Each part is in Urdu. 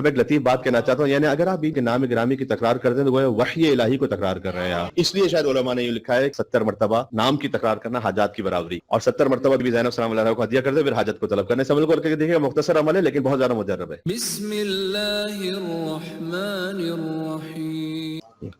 اب ایک لطیف بات کہنا چاہتا ہوں، یعنی اگر آپ بھی نام گرامی کی تکرار کرتے ہیں تو وہ وحی الہی کو تکرار کر رہے ہیں آپ. اس لیے شاید علماء نے یہ لکھا ہے 70 مرتبہ نام کی تکرار کرنا حاجات کی برابری، اور 70 مرتبہ بھی زینب السلام علیہ کو ہدیہ کرتے پھر حاجت کو طلب کرنے. سمجھ کر کے دیکھیے مختصر عمل ہے لیکن بہت زیادہ مجرب ہے. بسم اللہ الرحمن الرحیم.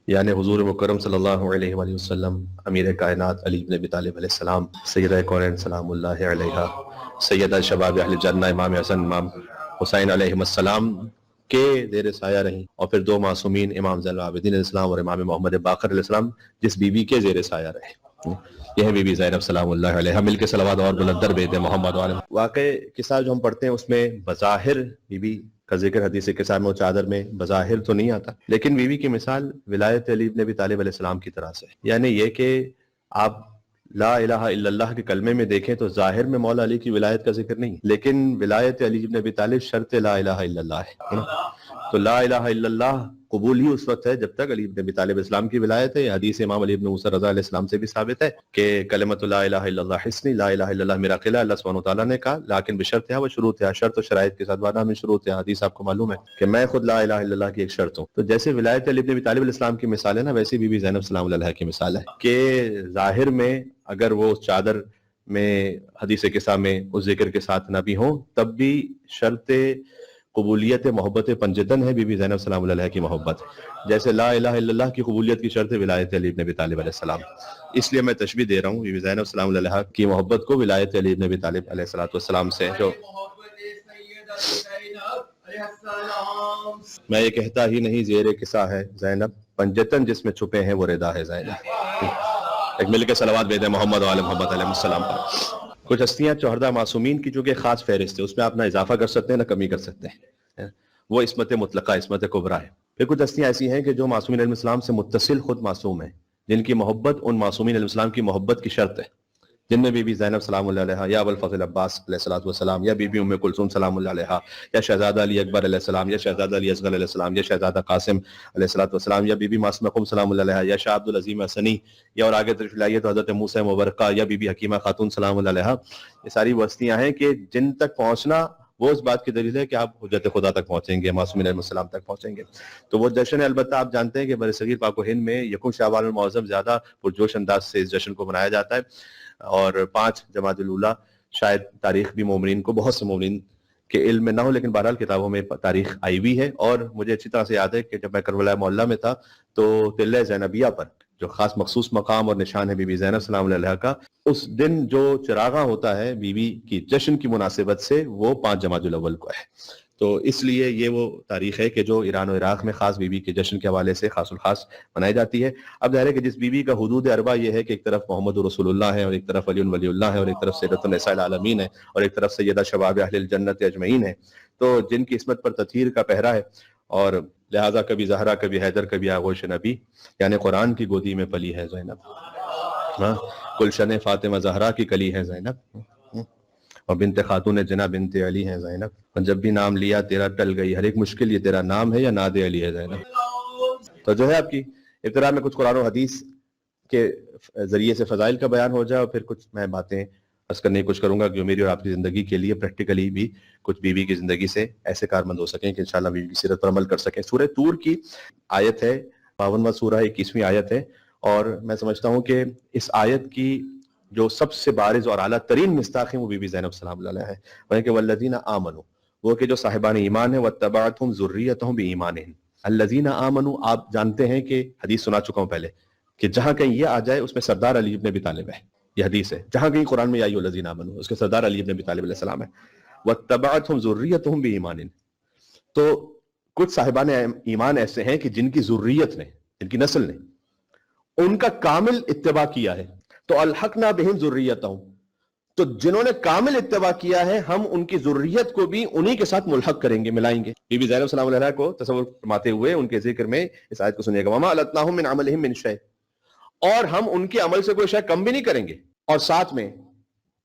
یعنی حضور مکرم صلی اللہ علیہ وآلہ وسلم، امیر کائنات علی بن ابی طالب علیہ السلام، سیدہ کونین سلام اللہ علیہا، سیدہ شباب اہل جنہ امام حسن امام حسین علیہ السلام کے زیر سایہ رہیں، اور پھر دو معصومین امام زین العابدین علیہ السلام اور امام محمد باقر علیہ السلام جس بی بی کے زیر سایہ رہے. یہ ہے بی بی زینب سلام اللہ علیہا. مل کے صلوات اور بلندر بیت محمد علیہ. واقع قصہ جو ہم پڑھتے ہیں اس میں بظاہر بی بی کا ذکر حدیث قصہ میں و چادر میں بظاہر تو نہیں آتا، لیکن بیوی کی مثال ولایت علی بن ابی طالب علیہ السلام کی طرح سے، یعنی یہ کہ آپ لا الہ الا اللہ کے کلمے میں دیکھیں تو ظاہر میں مولا علی کی ولایت کا ذکر نہیں، لیکن ولایت علی بن ابی طالب شرط لا الہ الا اللہ ہے. تو لا الہ الا اللہ قبول ہی اس وقت ہے جب تک علی بن ابی طالب اسلام کی ولایت ہے. یہ حدیث امام علی بن موسیٰ رضا علیہ السلام سے بھی ثابت ہے کہ کلمۃ لا الہ الا اللہ حسنی، لا الہ الا اللہ میرا قلعہ، اللہ سبحانہ وتعالیٰ نے کہا، لیکن بشرط ہے وہ شروط ہے، شرط و شرائط کے ساتھ وعدہ میں شروط ہے. حدیث آپ کو معلوم ہے کہ میں خود لا الہ الا اللہ کی ایک شرط ہوں. تو جیسے ولایت علی بن ابی طالب علیہ السلام کی مثال ہے نا، ویسے بی بی زینب سلام اللہ علیہا کی مثال ہے کہ ظاہر میں اگر وہ چادر میں حدیث قصہ میں اس ذکر کے ساتھ نہ بھی ہوں تب بھی شرط قبولیت محبت پنجتن ہے بی بی زینب سلام اللہ علیہا کی محبت، جیسے لا الہ الا اللہ کی قبولیت کی شرط ولایت علی بن ابی طالب علیہ السلام. اس لیے میں تشبیہ دے رہا ہوں بی بی زینب سلام اللہ علیہا کی محبت کو ولایت علی بن ابی طالب علیہ السلام سے. جو میں یہ کہتا ہی نہیں زیر قصہ ہے زینب، پنجتن جس میں چھپے ہیں وہ ردا ہے زینب. ایک مل کے صلوات بید محمد وآل محمد علیہ السلام پر. کچھ ہستیاں چوہردہ معصومین کی چونکہ خاص فہرست ہے، اس میں آپ نہ اضافہ کر سکتے ہیں نہ کمی کر سکتے ہیں، وہ عصمت مطلقہ عصمت کبریٰ ہے. پھر کچھ ہستیاں ایسی ہیں کہ جو معصومین علیہ السلام سے متصل خود معصوم ہیں، جن کی محبت ان معصومین علیہ السلام کی محبت کی شرط ہے، جن میں بی بی زینب سلام اللہ علیہا، یا ابوالفضل عباس علیہ السلام، یا بی بی ام کلثوم سلام اللہ علیہا، یا شہزادہ علی اکبر علیہ السلام، یا شہزادہ علی اصغر علیہ السلام، یا شہزادہ قاسم علیہ السلام، یا بی بی معصومہ قم سلام اللہ علیہا، یا شاہ عبد العظیم حسنی، یا اور آگے تشریف لائیے تو حضرت موسیٰ مبرکہ، یا بی بی حکیمہ خاتون سلام اللہ علیہا. یہ ساری وہ ہستیاں ہیں کہ جن تک پہنچنا وہ اس بات کی دلیل ہے کہ آپ حجت خدا تک پہنچیں گے، معصومین علیہ السلام تک پہنچیں گے. تو وہ جشن البتہ آپ جانتے ہیں کہ برصغیر پاک و ہند میں یکم شعبان المعظم زیادہ پرجوش انداز سے اس جشن کو منایا جاتا ہے، اور 5 جمادی الاولیٰ شاید تاریخ بھی مومنین کو بہت سے مومنین کے علم میں نہ ہو، لیکن بہرحال کتابوں میں تاریخ آئی ہوئی ہے. اور مجھے اچھی طرح سے یاد ہے کہ جب میں کربلا معلیٰ میں تھا تو تلہ زینبیہ پر جو خاص مخصوص مقام اور نشان ہے بی بی زینب سلام اللہ علیہا کا، اس دن جو چراغاں ہوتا ہے بی بی کی جشن کی مناسبت سے وہ 5 جمادی الاول کو ہے. تو اس لیے یہ وہ تاریخ ہے کہ جو ایران و عراق میں خاص بی بی کے جشن کے حوالے سے خاص الخاص منائی جاتی ہے. اب ظاہر ہے کہ جس بی بی کا حدود اربع یہ ہے کہ ایک طرف محمد رسول اللہ ہے، اور ایک طرف علی ولی اللہ ہے، اور ایک طرف سیدۃ النساء العالمین ہے، اور ایک طرف سیدہ شباب اہل الجنت اجمعین ہے، تو جن کی عصمت پر تطہیر کا پہرا ہے، اور لہٰذا کبھی زہرا کبھی حیدر کبھی آغوش نبی، یعنی قرآن کی گودی میں پلی ہے زینب، گلشن فاطمہ زہرا کی کلی ہے زینب، اور بنت خاتون جنا بنت علی ہے زینب، اور جب بھی نام لیا تیرا ٹل گئی ہر ایک مشکل، یہ تیرا نام ہے یا ناد علی ہے زینب. تو جو ہے آپ کی ابتدا میں کچھ قرآن و حدیث کے ذریعے سے فضائل کا بیان ہو جائے، اور پھر کچھ میں باتیں عرض کرنے کی کوشش کروں گا جو میری اور آپ کی زندگی کے لیے پریکٹیکلی بھی کچھ بی بی کی زندگی سے ایسے کارمند ہو سکیں کہ انشاءاللہ بی بی کی سیرت پر عمل کر سکیں. سورہ طور کی آیت ہے 52واں سورہ 21ویں آیت ہے، اور میں سمجھتا ہوں کہ اس آیت کی جو سب سے بارز اور اعلیٰ ترین مصداق ہیں وہ بی بی زینب سلام اللہ علیہا ہے، وہ کہ والذین آمنوا، وہ کہ جو صاحبان ایمان ہیں، واتبعتہم ذریتہم بایمانہم. الذین آمنوا، آپ جانتے ہیں کہ حدیث سنا چکا ہوں پہلے کہ جہاں کہیں یہ آ جائے اس میں سردار علی بن ابی طالب ہے، یہ حدیث ہے. جہاں کہیں قرآن میں یا ایھا الذین آمنوا اس کے سردار علی بن ابی طالب علیہ السلام ہے. واتبعتہم ذریتہم بایمان، تو کچھ صاحبان ایمان ایسے ہیں کہ جن کی ذریت نے، جن کی نسل نے ان کا کامل اتباع کیا ہے. تو الحقنا بہم ذریتہم، تو جنہوں نے کامل اتباع کیا ہے ہم ان کی ذریت کو بھی انہی کے ساتھ ملحق کریں گے، ملائیں گے. بی بی زینب سلام اللہ علیہا کو تصور فرماتے ہوئے ان کے ذکر میں اس آیت کو سنیے گا، وما التناہم من عملہم من شیء، اور ہم ان کے عمل سے کوئی شے کم بھی نہیں کریں گے، اور ساتھ میں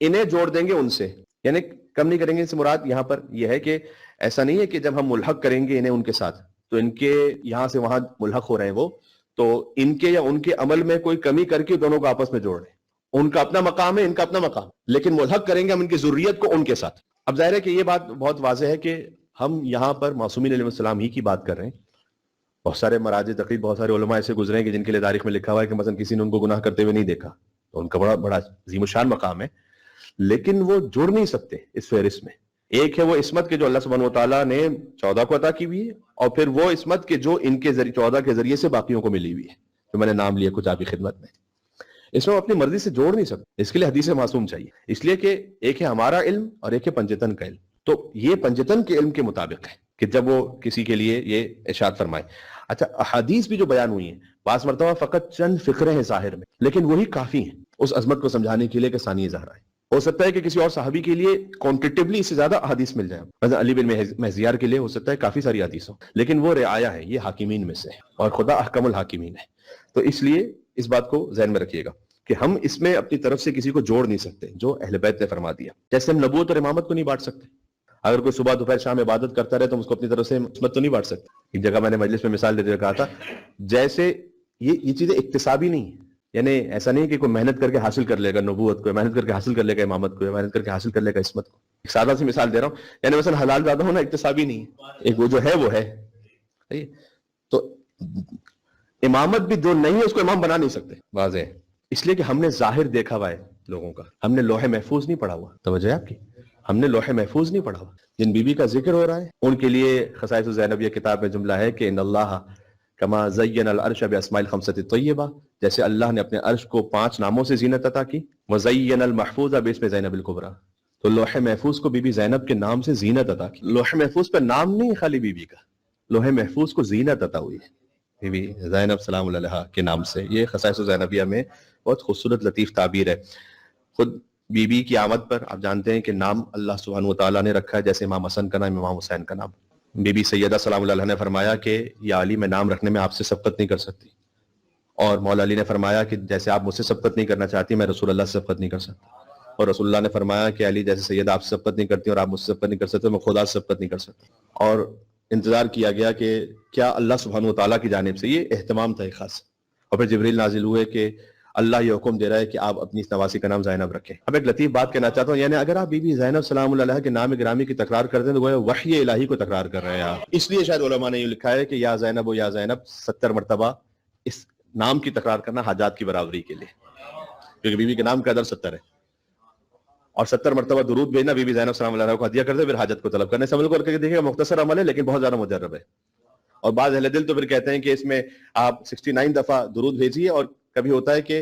انہیں جوڑ دیں گے ان سے، یعنی کم نہیں کریں گے. اس سے مراد یہاں پر یہ ہے کہ ایسا نہیں ہے کہ جب ہم ملحق کریں گے انہیں ان کے ساتھ تو ان کے یہاں سے وہاں ملحق ہو رہے ہیں وہ، تو ان کے یا ان کے عمل میں کوئی کمی کر کے دونوں کو آپس میں جوڑ رہے ہیں. ان کا اپنا مقام ہے، ان کا اپنا مقام، لیکن ملحق کریں گے ہم ان کی ذریت کو ان کے ساتھ. اب ظاہر ہے کہ یہ بات بہت واضح ہے کہ ہم یہاں پر معصومین علیہ السلام ہی کی بات کر رہے ہیں. بہت سارے مراجع تقریر بہت سارے علماء ایسے گزرے ہیں کہ جن کے لیے تاریخ میں لکھا ہوا ہے کہ مثلا کسی نے ان کو گناہ کرتے ہوئے نہیں دیکھا, تو ان کا بڑا بڑا عظیم الشان مقام ہے, لیکن وہ جڑ نہیں سکتے اس فہرست میں. ایک ہے وہ عصمت کے جو اللہ سبحانہ وتعالیٰ نے 14 کو عطا کی ہوئی ہے, اور پھر وہ عصمت کے جو ان کے ذریعے 14 کے ذریعے سے باقیوں کو ملی ہوئی ہے, جو میں نے نام لیا کچھ آپ کی خدمت میں. اس میں ہم اپنی مرضی سے جوڑ نہیں سکتے, اس کے لیے حدیث معصوم چاہیے, اس لیے کہ ایک ہے ہمارا علم اور ایک ہے پنجتن کا علم. تو یہ پنجتن کے علم کے مطابق ہے کہ جب وہ کسی کے لیے یہ ارشاد فرمائے. اچھا, احادیث بھی جو بیان ہوئی ہیں بعض مرتبہ فقط چند فقرے ہیں ظاہر میں, لیکن وہی کافی ہیں اس عظمت کو سمجھانے کے لیے کہ ثانی زہرا ہے. ہو سکتا ہے کہ کسی اور صحابی کے لیے کوانٹیٹیولی اس سے زیادہ احادیث مل جائیں, مثلا علی بن مہزیار کے لیے ہو سکتا ہے کافی ساری احادیث ہوں, لیکن وہ رعایا ہے, یہ حاکمین میں سے ہے, اور خدا احکم الحاکمین ہے. تو اس لیے اس بات کو ذہن میں رکھیے گا کہ ہم اس میں اپنی طرف سے کسی کو جوڑ نہیں سکتے جو اہل بیت نے فرما دیا. جیسے ہم نبوت اور امامت کو نہیں بانٹ سکتے, اگر کوئی صبح دوپہر شام عبادت کرتا رہے تو ہم اس کو اپنی طرف سے عصمت تو نہیں بانٹ سکتے. ایک جگہ میں نے مجلس میں مثال دیتے ہوئے کہا تھا, جیسے یہ چیزیں اکتسابی نہیں ہیں, یعنی ایسا نہیں کہ کوئی محنت کر کے حاصل کر لے گا نبوت کو, محنت کر کے حاصل کر لے گا امامت کو, محنت کر کے حاصل کر لے گا عصمت کو. ایک سادہ سی مثال دے رہا ہوں, یعنی مثلا حلال زیادہ ہونا اکتسابی نہیں ہے, ایک وہ جو ہے وہ ہے. تو امامت بھی جو نہیں ہے اس کو امام بنا نہیں سکتے, واضح ہے. اس لیے کہ ہم نے ظاہر دیکھا ہوا ہے لوگوں کا, ہم نے لوح محفوظ نہیں پڑھا ہوا. توجہ ہے آپ کی, ہم نے لوح محفوظ نہیں پڑھا ہوا. جن بیوی کا ذکر ہو رہا ہے ان کے لیے خصائص الزینبیہ کتاب میں جملہ ہے کہ ان اللہ کما زین العرش باسماء الخمسۃ الطیبہ, جیسے اللہ نے اپنے عرش کو 5 ناموں سے زینت عطا کی. وزین المحفوظ باسم زینب الکبریٰ, تو لوح محفوظ کو بی بی زینب کے نام سے زینت عطا کی. لوح محفوظ پہ نام نہیں خالی بیوی کا, لوح محفوظ کو زینت عطا ہوئی ہے بی بی زینب سلام اللہ علیہا کے نام سے. یہ خصائص الزینبیہ میں بہت خوبصورت لطیف تعبیر ہے. خود بی بی کی آمد پر آپ جانتے ہیں کہ نام اللہ سبحانہ وتعالیٰ نے رکھا ہے, جیسے امام حسن کا نام, امام حسین کا نام. بی بی سیدہ سلام اللہ علیہ نے فرمایا کہ یا علی میں نام رکھنے میں آپ سے سبقت نہیں کر سکتی, اور مولا علی نے فرمایا کہ جیسے آپ مجھ سے سبقت نہیں کرنا چاہتی میں رسول اللہ سے سبقت نہیں کر سکتا, اور رسول اللہ نے فرمایا کہ علی جیسے سیدہ آپ سے سبقت نہیں کرتی اور آپ مجھ سے سبقت نہیں کر سکتے, میں خدا سے سبقت نہیں کر سکتا. اور انتظار کیا گیا کہ کیا اللہ سبحانہ وتعالیٰ کی جانب سے, یہ اہتمام تھا ایک خاص. اور پھر جبریل نازل ہوئے کہ اللہ یہ حکم دے رہا ہے کہ آپ اپنی اس نواسی کا نام زینب رکھیں. اب ایک لطیف بات کہنا چاہتا ہوں, یعنی اگر آپ بی بی زینب سلام اللہ علیہ کے نام گرامی کی تکرار کرتے ہیں تو وہ وحی الہی کو تکرار کر رہے ہیں آپ. اس لیے شاید علماء نے یہ لکھا ہے کہ یا زینب و یا زینب 70 مرتبہ اس نام کی تکرار کرنا حاجات کی برابری کے لیے, کیونکہ بی بی کے نام کا عدد 70 ہے, اور 70 مرتبہ درود بھیجنا بی بی زینب سلام اللہ علیہ کو ہدیہ کرتے پھر حاجت کو طلب کرنے سے عمل کر کے دیکھیں, مختصر عمل ہے لیکن بہت زیادہ مجرب ہے. اور بعض اہل دل تو پھر کہتے ہیں کہ اس میں آپ 69 دفعہ درود بھیجیے, اور کبھی ہوتا ہے کہ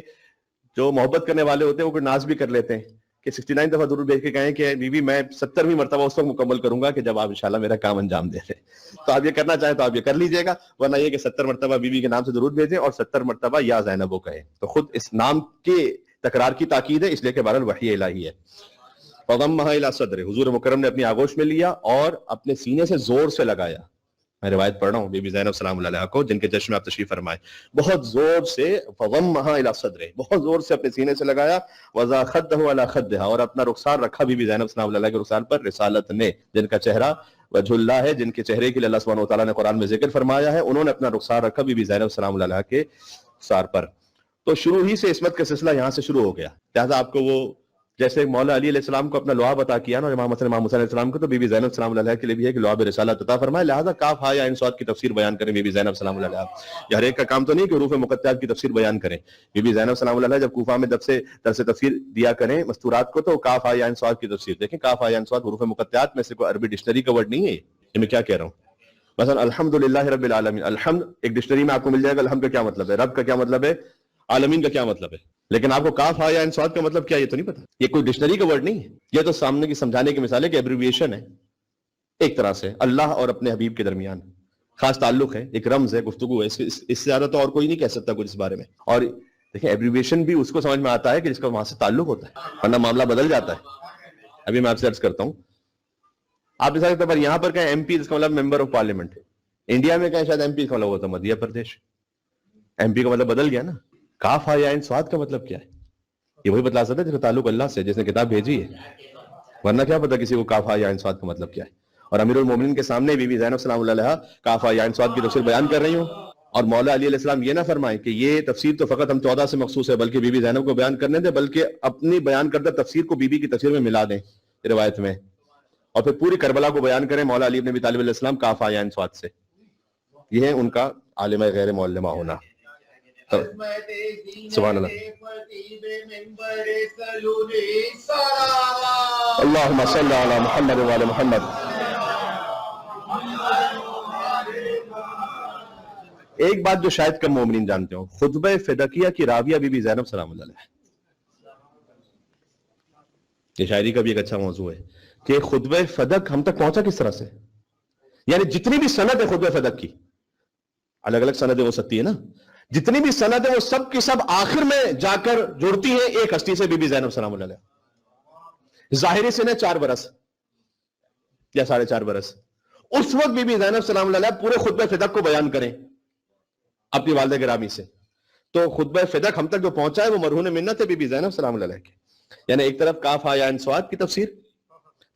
جو محبت کرنے والے ہوتے ہیں وہ کوئی ناز بھی کر لیتے ہیں کہ 69 دفعہ درود بھیج کے کہیں کہ بی بی میں 70ویں مرتبہ اس وقت مکمل کروں گا کہ جب آپ انشاءاللہ میرا کام انجام دے دیں. تو آپ یہ کرنا چاہیں تو آپ یہ کر لیجئے گا, ورنہ یہ کہ 70 مرتبہ بی بی کے نام سے درود بھیجیں اور 70 مرتبہ یا زینب کہیں. تو خود اس نام کے تکرار کی تاکید ہے, اس لیے کہ بہرحال وحی الہی ہے. فضمها الى صدر, حضور مکرم نے اپنی آغوش میں لیا اور اپنے سینے سے زور سے لگایا. میں روایت پڑھ رہا ہوں بی بی زینب سلام اللہ علیہ کو, جن کے جشن میں آپ تشریف فرمائے, بہت زور سے فضمها الى صدر, بہت زور سے اپنے سینے سے لگایا. وضع خده على خدها, اور اپنا رخسار رکھا بی بی زینب سلام اللہ علیہ کے رخسار پر. رسالت نے, جن کا چہرہ وجہ اللہ ہے, جن کے چہرے کے لیے اللہ سبحانہ وتعالیٰ نے قرآن میں ذکر فرمایا ہے, انہوں نے اپنا رخسار رکھا بی بی زینب سلام اللہ علیہ کے رخسار پر. تو شروع ہی سے عصمت کا سلسلہ یہاں سے شروع ہو گیا. لہٰذا آپ کو وہ جیسے مولا علی علیہ السلام کو اپنا لعاب عطا کیا نا, اور امام حسن امام حسین علیہ السلام کو, تو بی بی زینب سلام اللہ علیہ کے لیے بھی ہے کہ لعاب رسالت عطا فرمائے. لہذا کاف ہا یا عین صاد کی تفسیر بیان کریں بی بی زینب سلام اللہ علیہ. یہ ہر ایک کا کام تو نہیں کہ حروف مقطعات کی تفسیر بیان کریں. بی بی زینب سلام اللہ علیہ جب کوفہ میں درس تفسیر دیا کریں مستورات کو, تو کاف ہا یا عین صاد کی تفسیر دیکھیں. کاف ہا یا عین صاد حروف مقطعات میں سے کوئی عربی ڈکشنری کا ورڈ نہیں ہے یہ میں کیا کہہ رہا ہوں. مثلا الحمدللہ رب العالمین, الحمد ایک ڈکشنری میں آپ کو مل جائے گا الحمد کا کیا مطلب ہے, رب کا کیا مطلب ہے, عالمین کا کیا مطلب ہے, لیکن آپ کو کاف ہا یا عین صاد کا مطلب کیا یہ تو نہیں پتا. یہ کوئی ڈکشنری کا ورڈ نہیں ہے, یہ تو سامنے کی سمجھانے کی مثال ہے کہ ایبریویشن ہے ایک طرح سے اللہ اور اپنے حبیب کے درمیان خاص تعلق ہے, ایک رمز ہے, گفتگو ہے. اس سے زیادہ تو اور کوئی نہیں کہہ سکتا کچھ اس بارے میں. اور دیکھیں ایبریویشن بھی اس کو سمجھ میں آتا ہے کہ جس کا وہاں سے تعلق ہوتا ہے, ورنہ معاملہ بدل جاتا ہے. ابھی میں آپ سے عرض کرتا ہوں, آپ مثال کے طور پر یہاں پر کہیں ایم پی اس کا مطلب ممبر آف پارلیمنٹ ہے, انڈیا میں کہیں شاید ایم پی کا مطلب ہوتا ہے مدھیہ پردیش. ایم پی کا مطلب بدل گیا نا. کاف ہا یا عین صاد کا مطلب کیا ہے, یہ وہی بتلا سکتا ہے جس کا تعلق اللہ سے, جس نے کتاب بھیجی ہے, ورنہ کیا پتا کسی کو کاف ہا یا عین صاد کا مطلب کیا ہے. اور امیر المومنین کے سامنے بی بی زینب سلام اللہ علیہ کاف ہا یا عین صاد کی تفسیر بیان کر رہی ہوں, اور مولا علی علیہ السلام یہ نہ فرمائیں کہ یہ تفسیر تو فقط ہم 14 سے مخصوص ہے, بلکہ بی بی زینب کو بیان کرنے دیں, بلکہ اپنی بیان کردہ تفسیر کو بی بی کی تفسیر میں ملا دیں روایت میں. اور پھر پوری کربلا کو بیان کریں مولا علی بن ابی طالب علیہ السلام کاف آیا سواد سے. یہ ہے ان کا عالمہ غیر معلمہ ہونا. سبحان اللہ. اللہم صلی علی محمد وعلی محمد. ایک بات جو شاید کم مومنین جانتے ہوں، خطبہ فدقیہ کی راویہ بی بی زینب سلام اللہ علیہ. یہ شاعری کا بھی ایک اچھا موضوع ہے کہ خطبہ فدق ہم تک پہنچا کس طرح سے. یعنی جتنی بھی سند ہے خطبہ فدق کی، الگ الگ سند ہو سکتی ہے نا، جتنی بھی سند ہے وہ سب کی سب آخر میں جا کر جڑتی ہے ایک ہستی سے، بی بی زینب سلام اللہ علیہ. ظاہری سے 4 برس یا 4.5 برس. اس وقت بی بی زینب سلام اللہ علیہ پورے خطبہ فدق کو بیان کریں اپنی والدہ گرامی سے. تو خطبہ فدق ہم تک جو پہنچا ہے وہ مرہون منت ہے بی بی زینب سلام اللہ علیہ کی. یعنی ایک طرف کاف ہا یا عین صاد کی تفسیر،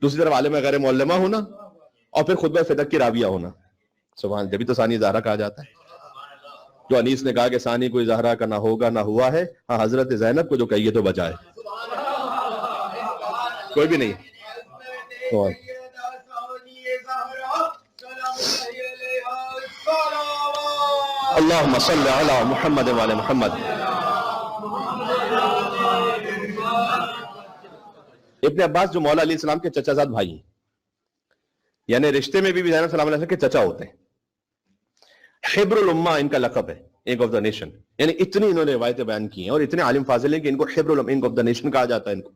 دوسری طرف عالمہ غیر معلمہ ہونا، اور پھر خطبہ فدق کی راویہ ہونا. سبحان. جبھی تو ثانی زہرا کہا جاتا ہے. جو انیس نے کہا کہ ثانی کوئی زہرا کا نہ ہوگا نہ ہوا ہے، ہاں حضرت زینب کو جو کہیے تو بچائے، کوئی بھی نہیں. اللہم صلی علی محمد وعلی محمد. ابن عباس جو مولا علیہ السلام کے چچا زاد بھائی ہیں، یعنی رشتے میں بھی زینب سلام علیہ کے چچا ہوتے ہیں. حبر الامہ ان کا لقب ہے، انک آف دا نیشن. یعنی اتنی انہوں نے روایتیں بیان کی ہیں اور اتنے عالم فاضل ہیں کہ ان کو حبر الامہ، انک آف دا نیشن کہا جاتا ہے ان کو.